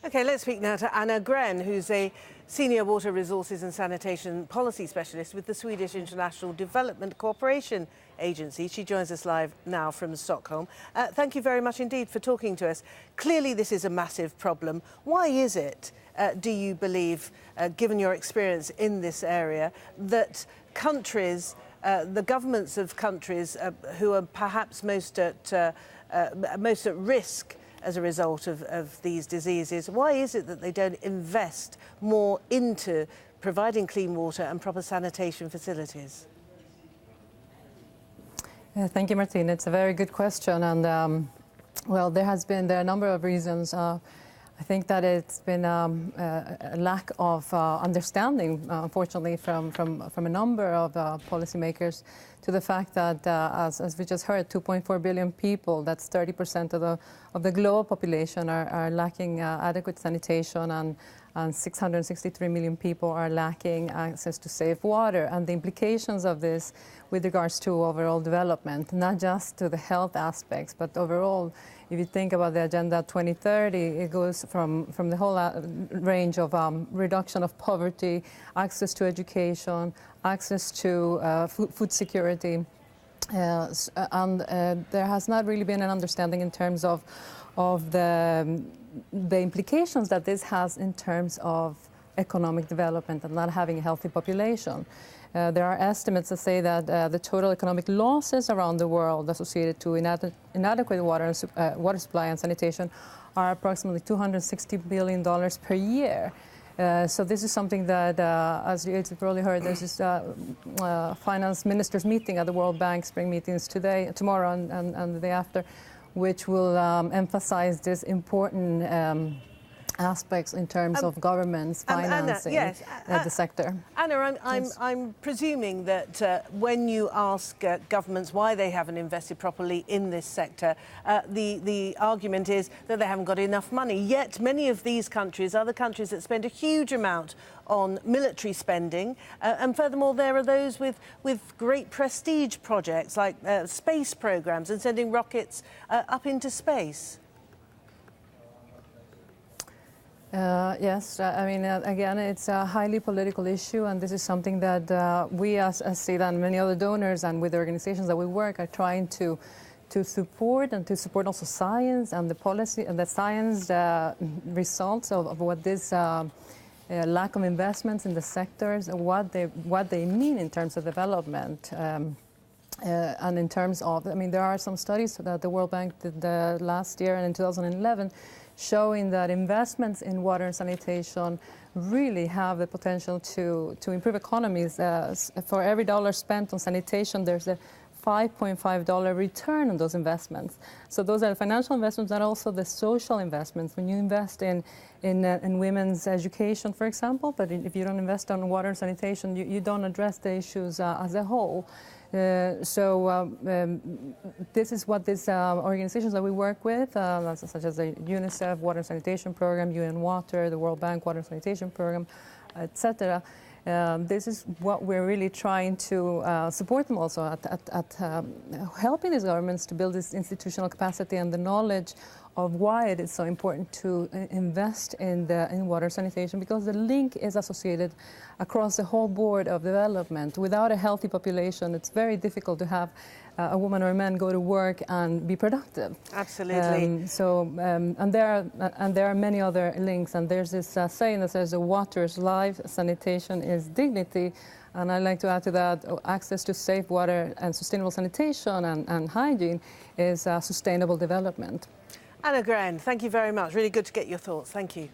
OK, let's speak now to AnaGren, who's a Senior Water Resources and Sanitation Policy Specialist with the Swedish International Development Cooperation Agency. She joins us live now from Stockholm. Thank you very much indeed for talking to us. Clearly this is a massive problem. Why is it, do you believe, given your experience in this area, that countries, the governments of countries who are perhaps most at risk as a result of these diseases, why is it that they don't invest more into providing clean water and proper sanitation facilities? Thank you, Martine. It's a very good question, and well, there are a number of reasons. I think that it's been a lack of understanding, unfortunately, from a number of policymakers, to the fact that, as we just heard, 2.4 billion people, that's 30% of the global population, are lacking adequate sanitation, and 663 million people are lacking access to safe water. And the implications of this with regards to overall development, not just to the health aspects, but overall, if you think about the Agenda 2030, it goes from the whole range of reduction of poverty, access to education, access to food security, and there has not really been an understanding in terms of the implications that this has in terms of economic development and not having a healthy population. There are estimates that say that the total economic losses around the world associated to inadequate water supply and sanitation are approximately $260 billion per year. So this is something that, as you probably heard, there's this finance ministers meeting at the World Bank spring meetings tomorrow and the day after, which will emphasize this important aspects in terms of governments financing the sector. Anna, I'm presuming that when you ask governments why they haven't invested properly in this sector, the argument is that they haven't got enough money. Yet many of these countries are the countries that spend a huge amount on military spending, and furthermore there are those with great prestige projects like space programs and sending rockets up into space. Yes, I mean, again, it's a highly political issue, and this is something that we as SIDA and many other donors and with the organizations that we work are trying to support, and to support also science and the policy and the science results of what this lack of investments in the sectors, what they mean in terms of development. And in terms of, I mean, there are some studies that the World Bank did last year and in 2011 showing that investments in water and sanitation really have the potential to improve economies. For every dollar spent on sanitation, there's a $5.5 return on those investments. So those are financial investments and also the social investments. When you invest in women's education, for example, but if you don't invest on water and sanitation, you don't address the issues as a whole. This is what these organizations that we work with, such as the UNICEF Water and Sanitation Program, UN Water, the World Bank Water and Sanitation Program, etc. This is what we're really trying to support them also at helping these governments to build this institutional capacity and the knowledge of why it is so important to invest in water sanitation, because the link is associated across the whole board of development. Without a healthy population, it's very difficult to have a woman or a man go to work and be productive. Absolutely. And there are many other links, and there's this saying that says, water is life, sanitation is dignity. And I'd like to add to that, access to safe water and sustainable sanitation and hygiene is sustainable development. AnaGren, thank you very much. Really good to get your thoughts. Thank you.